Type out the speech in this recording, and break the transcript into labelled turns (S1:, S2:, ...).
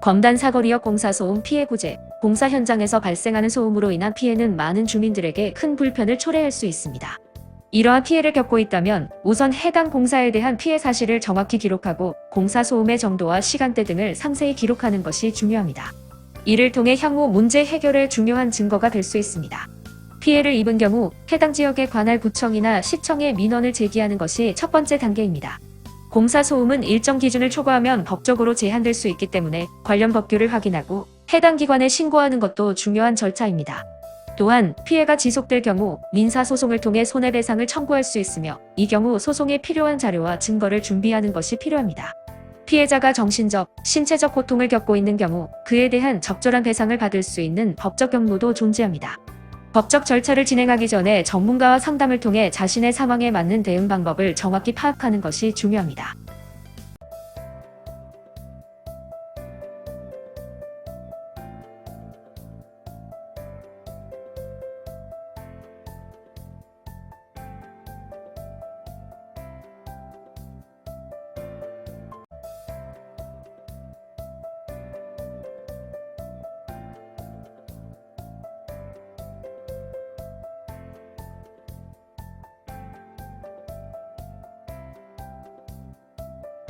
S1: 검단사거리역 공사소음 피해구제. 공사 현장에서 발생하는 소음으로 인한 피해는 많은 주민들에게 큰 불편을 초래할 수 있습니다. 이러한 피해를 겪고 있다면 우선 해당 공사에 대한 피해 사실을 정확히 기록하고 공사 소음의 정도와 시간대 등을 상세히 기록하는 것이 중요합니다. 이를 통해 향후 문제 해결에 중요한 증거가 될 수 있습니다. 피해를 입은 경우 해당 지역의 관할 구청이나 시청에 민원을 제기하는 것이 첫 번째 단계입니다. 공사 소음은 일정 기준을 초과하면 법적으로 제한될 수 있기 때문에 관련 법규를 확인하고 해당 기관에 신고하는 것도 중요한 절차입니다. 또한 피해가 지속될 경우 민사소송을 통해 손해배상을 청구할 수 있으며 이 경우 소송에 필요한 자료와 증거를 준비하는 것이 필요합니다. 피해자가 정신적, 신체적 고통을 겪고 있는 경우 그에 대한 적절한 배상을 받을 수 있는 법적 경로도 존재합니다. 법적 절차를 진행하기 전에 전문가와 상담을 통해 자신의 상황에 맞는 대응 방법을 정확히 파악하는 것이 중요합니다.